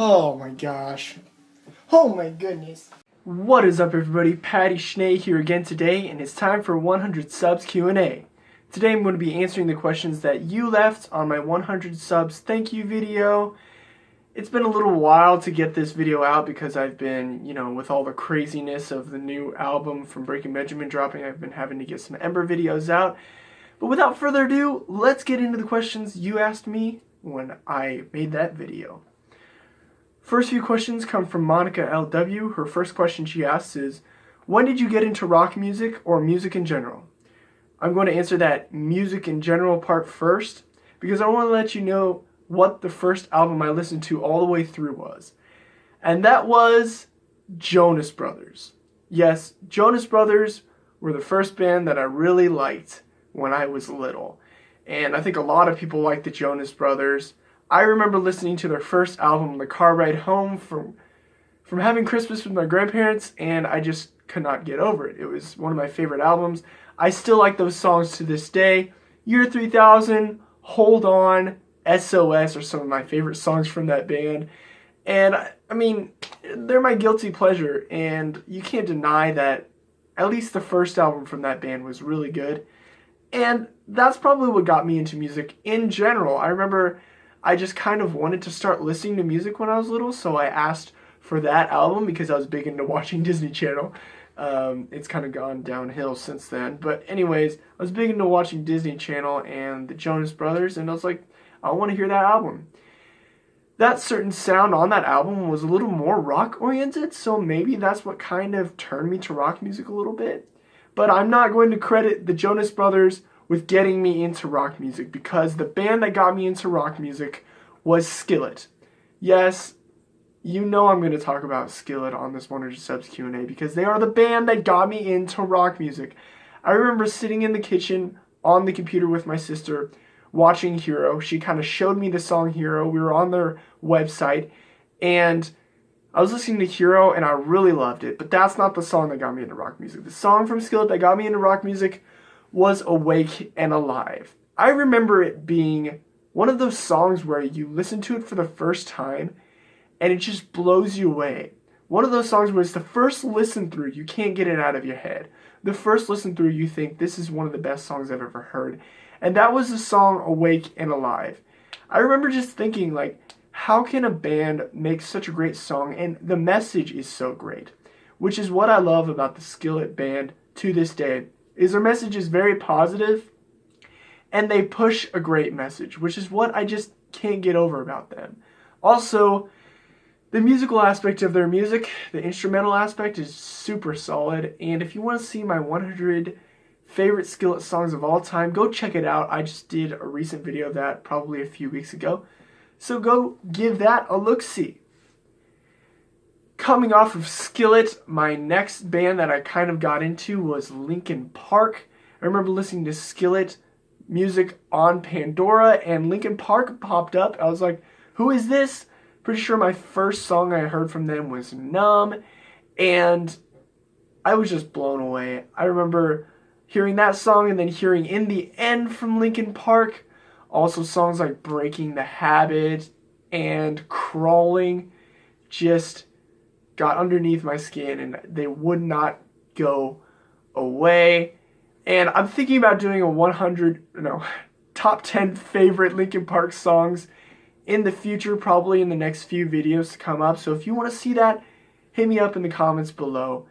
Oh my gosh. Oh my goodness. What is up, everybody? PattySMusic here again today, and it's time for 100 subs Q&A. Today I'm going to be answering the questions that you left on my 100 subs thank you video. It's been a little while to get this video out because I've been, with all the craziness of the new album from Breaking Benjamin dropping, I've been having to get some Ember videos out. But without further ado, let's get into the questions you asked me when I made that video. First few questions come from Monica LW. Her first question she asks is, when did you get into rock music or music in general? I'm going to answer that music in general part first because I want to let you know what the first album I listened to all the way through was. And that was Jonas Brothers. Yes, Jonas Brothers were the first band that I really liked when I was little. And I think a lot of people like the Jonas Brothers. I remember listening to their first album on the car ride home from having Christmas with my grandparents, and I just could not get over it. It was one of my favorite albums. I still like those songs to this day. Year 3000, Hold On, SOS are some of my favorite songs from that band. And I mean, they're my guilty pleasure, and you can't deny that at least the first album from that band was really good. And that's probably what got me into music in general. I remember I just kind of wanted to start listening to music when I was little, so I asked for that album because I was big into watching Disney Channel. It's kind of gone downhill since then. But anyways, I was big into watching Disney Channel and the Jonas Brothers, and I was like, I want to hear that album. That certain sound on that album was a little more rock-oriented, so maybe that's what kind of turned me to rock music a little bit. But I'm not going to credit the Jonas Brothers with getting me into rock music, because the band that got me into rock music was Skillet. Yes, you know I'm going to talk about Skillet on this 100 subs Q&A because they are the band that got me into rock music. I remember sitting in the kitchen on the computer with my sister watching Hero. She kind of showed me the song Hero. We were on their website, and I was listening to Hero, and I really loved it. But that's not the song that got me into rock music. The song from Skillet that got me into rock music was Awake and Alive. I remember it being one of those songs where you listen to it for the first time and it just blows you away. One of those songs where it's the first listen through, you can't get it out of your head. The first listen through, you think, this is one of the best songs I've ever heard. And that was the song Awake and Alive. I remember just thinking, like, how can a band make such a great song? And the message is so great, which is what I love about the Skillet band to this day. Is their message is very positive, and they push a great message, which is what I just can't get over about them. Also, the musical aspect of their music, the instrumental aspect, is super solid, and if you want to see my 100 favorite Skillet songs of all time, go check it out. I just did a recent video of that probably a few weeks ago, so go give that a look-see. Coming off of Skillet, my next band that I kind of got into was Linkin Park. I remember listening to Skillet music on Pandora, and Linkin Park popped up. I was like, who is this? Pretty sure my first song I heard from them was Numb, and I was just blown away. I remember hearing that song and then hearing In the End from Linkin Park. Also songs like Breaking the Habit and Crawling just got underneath my skin, and they would not go away. And I'm thinking about doing a top 10 favorite Linkin Park songs in the future, probably in the next few videos to come up. So if you want to see that, hit me up in the comments below.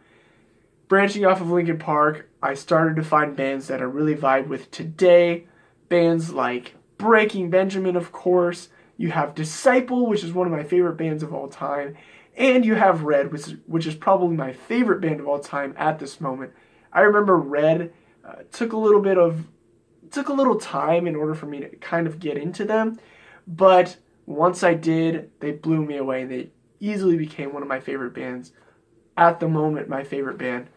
Branching off of Linkin Park, I started to find bands that I really vibe with today. Bands like Breaking Benjamin, of course. You have Disciple, which is one of my favorite bands of all time. And you have Red, which is probably my favorite band of all time at this moment. I remember Red took a little time in order for me to kind of get into them. But once I did, they blew me away. They easily became one of my favorite bands. At the moment, my favorite band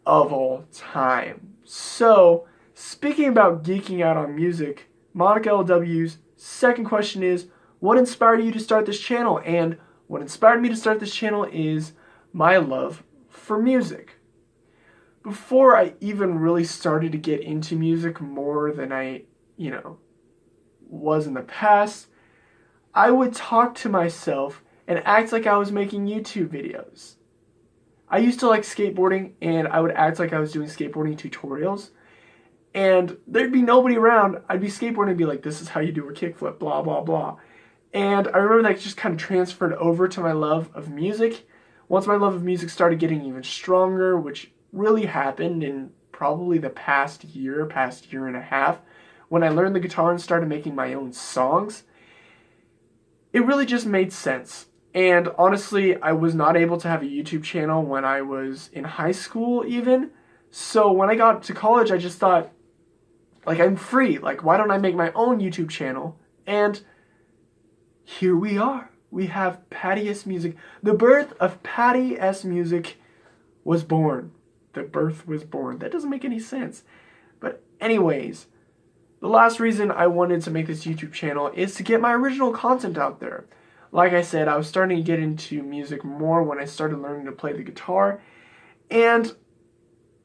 of all time. So, speaking about geeking out on music, Monica LW's second question is, what inspired you to start this channel? And what inspired me to start this channel is my love for music. Before I even really started to get into music more than I, was in the past, I would talk to myself and act like I was making YouTube videos. I used to like skateboarding, and I would act like I was doing skateboarding tutorials, and there'd be nobody around. I'd be skateboarding and be like, this is how you do a kickflip, blah, blah, blah. And I remember that just kind of transferred over to my love of music. Once my love of music started getting even stronger, which really happened in probably the past year and a half, when I learned the guitar and started making my own songs, it really just made sense. And honestly, I was not able to have a YouTube channel when I was in high school even. So when I got to college, I just thought, like, I'm free. Like, why don't I make my own YouTube channel? And here we are. We have PattySMusic. The birth of PattySMusic was born. The birth was born. That doesn't make any sense. But anyways, the last reason I wanted to make this YouTube channel is to get my original content out there. Like I said, I was starting to get into music more when I started learning to play the guitar. And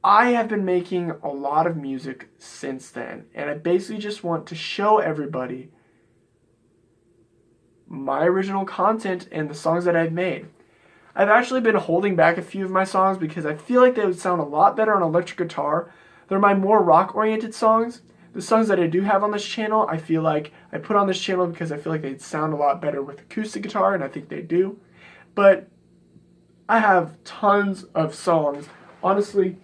I have been making a lot of music since then. And I basically just want to show everybody my original content and the songs that I've made. I've actually been holding back a few of my songs because I feel like they would sound a lot better on electric guitar. They're my more rock-oriented songs. The songs that I do have on this channel, I feel like I put on this channel because I feel like they'd sound a lot better with acoustic guitar, and I think they do. But I have tons of songs. Honestly,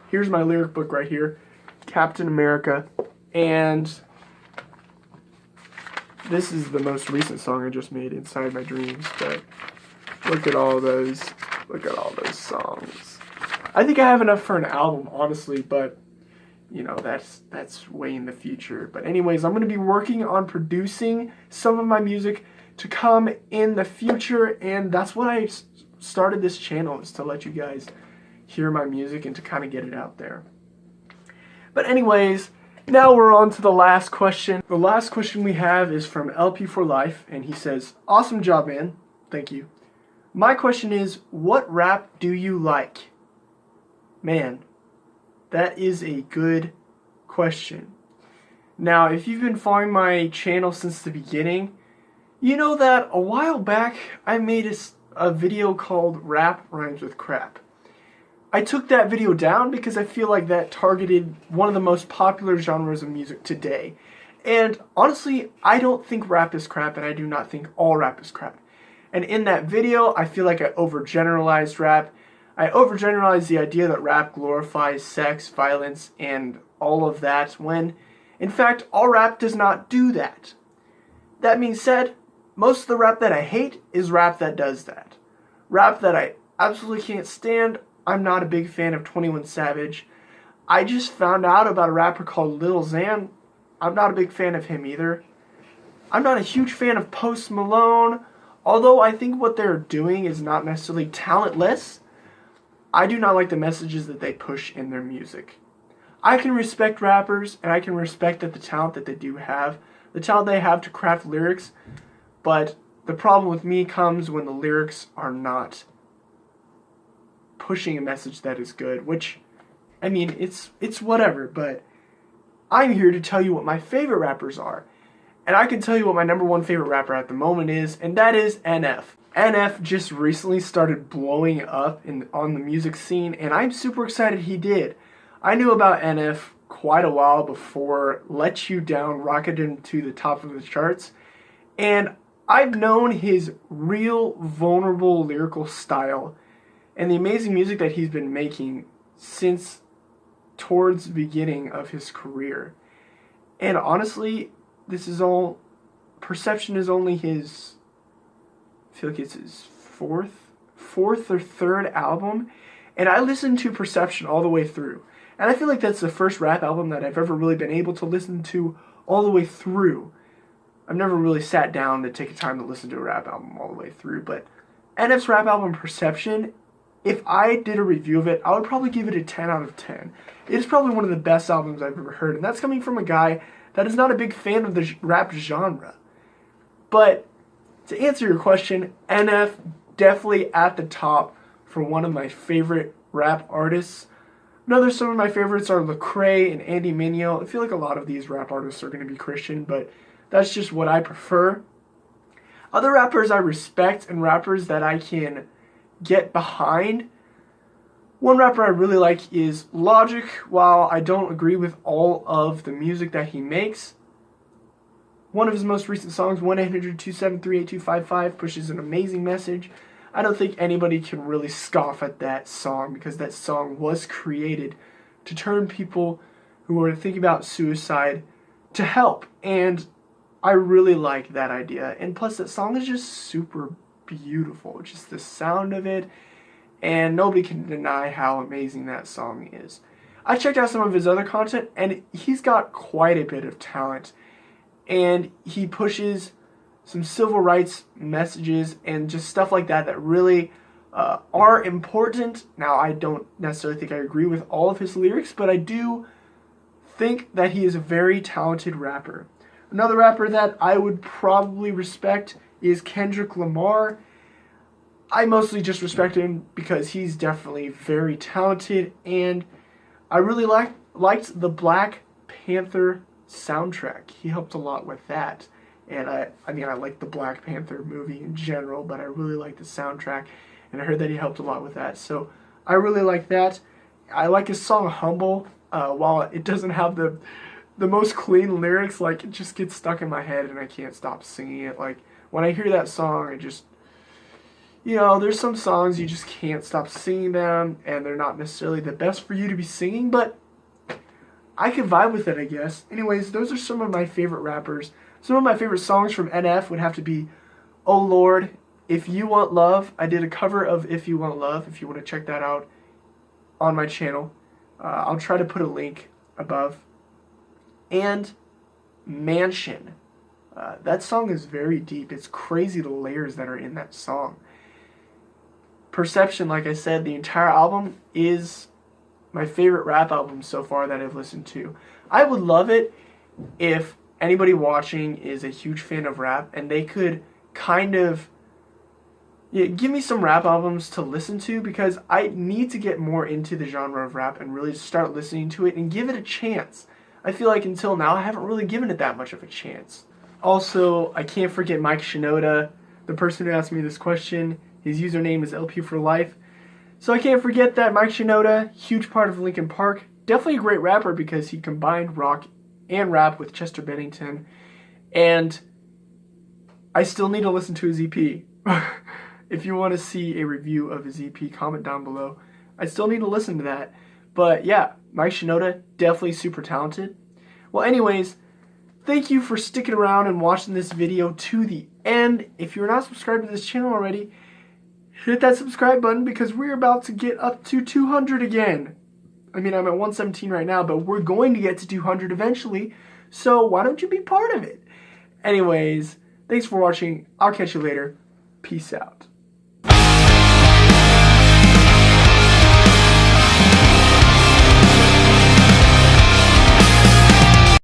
here's my lyric book right here, Captain America, and this is the most recent song I just made, Inside My Dreams, but look at all those songs. I think I have enough for an album, honestly, but you know, that's way in the future. But anyways, I'm going to be working on producing some of my music to come in the future, and that's what I started this channel, is to let you guys hear my music and to kind of get it out there. But anyways, now we're on to the last question. The last question we have is from LP for Life, and he says, awesome job, man. Thank you. My question is, what rap do you like? Man, that is a good question. Now, if you've been following my channel since the beginning, you know that a while back I made a video called Rap Rhymes with Crap. I took that video down because I feel like that targeted one of the most popular genres of music today. And honestly, I don't think rap is crap, and I do not think all rap is crap. And in that video, I feel like I overgeneralized rap. I overgeneralized the idea that rap glorifies sex, violence, and all of that, when, in fact, all rap does not do that. That being said, most of the rap that I hate is rap that does that. Rap that I absolutely can't stand. I'm not a big fan of 21 Savage. I just found out about a rapper called Lil Xan. I'm not a big fan of him either. I'm not a huge fan of Post Malone, although I think what they're doing is not necessarily talentless. I do not like the messages that they push in their music. I can respect rappers, and I can respect the talent that they do have, the talent they have to craft lyrics, but the problem with me comes when the lyrics are not pushing a message that is good, which, I mean, it's whatever, but I'm here to tell you what my favorite rappers are. And I can tell you what my number one favorite rapper at the moment is, and that is NF. NF just recently started blowing up on the music scene, and I'm super excited he did. I knew about NF quite a while before Let You Down rocketed him to the top of the charts, and I've known his real vulnerable lyrical style and the amazing music that he's been making since towards the beginning of his career. And honestly, this is all, Perception is only his, I feel like it's his fourth or third album, and I listened to Perception all the way through. And I feel like that's the first rap album that I've ever really been able to listen to all the way through. I've never really sat down to take a time to listen to a rap album all the way through, but NF's rap album Perception, if I did a review of it, I would probably give it a 10 out of 10. It is probably one of the best albums I've ever heard, and that's coming from a guy that is not a big fan of the rap genre. But to answer your question, NF definitely at the top for one of my favorite rap artists. Some of my favorites are Lecrae and Andy Mineo. I feel like a lot of these rap artists are going to be Christian, but that's just what I prefer. Other rappers I respect and rappers that I can get behind. One rapper I really like is Logic. While I don't agree with all of the music that he makes, one of his most recent songs, 1-800-273-8255, pushes an amazing message. I don't think anybody can really scoff at that song because that song was created to turn people who are thinking about suicide to help. And I really like that idea. And plus, that song is just super beautiful. Just the sound of it. And nobody can deny how amazing that song is. I checked out some of his other content, and he's got quite a bit of talent. And he pushes some civil rights messages and just stuff like that that really are important. Now, I don't necessarily think I agree with all of his lyrics, but I do think that he is a very talented rapper. Another rapper that I would probably respect is Kendrick Lamar. I mostly just respect him because he's definitely very talented, and I really liked the Black Panther soundtrack. He helped a lot with that. And I like the Black Panther movie in general, but I really like the soundtrack, and I heard that he helped a lot with that. So I really like that. I like his song Humble. While it doesn't have the most clean lyrics, like, it just gets stuck in my head and I can't stop singing it. Like, when I hear that song, I just, there's some songs you just can't stop singing them, and they're not necessarily the best for you to be singing, but I can vibe with it, I guess. Anyways, those are some of my favorite rappers. Some of my favorite songs from NF would have to be Oh Lord, If You Want Love. I did a cover of If You Want Love, if you want to check that out on my channel. I'll try to put a link above. And Mansion. That song is very deep. It's crazy the layers that are in that song. Perception, like I said, the entire album is my favorite rap album so far that I've listened to. I would love it if anybody watching is a huge fan of rap and they could kind of give me some rap albums to listen to, because I need to get more into the genre of rap and really start listening to it and give it a chance. I feel like until now I haven't really given it that much of a chance. Also, I can't forget Mike Shinoda, the person who asked me this question. His username is LP for life. So I can't forget that Mike Shinoda, huge part of Linkin Park. Definitely a great rapper because he combined rock and rap with Chester Bennington. And I still need to listen to his EP. If you want to see a review of his EP, comment down below. I still need to listen to that. But yeah, Mike Shinoda, definitely super talented. Well, anyways, thank you for sticking around and watching this video to the end. If you're not subscribed to this channel already, hit that subscribe button because we're about to get up to 200 again. I mean, I'm at 117 right now, but we're going to get to 200 eventually. So why don't you be part of it? Anyways, thanks for watching. I'll catch you later. Peace out.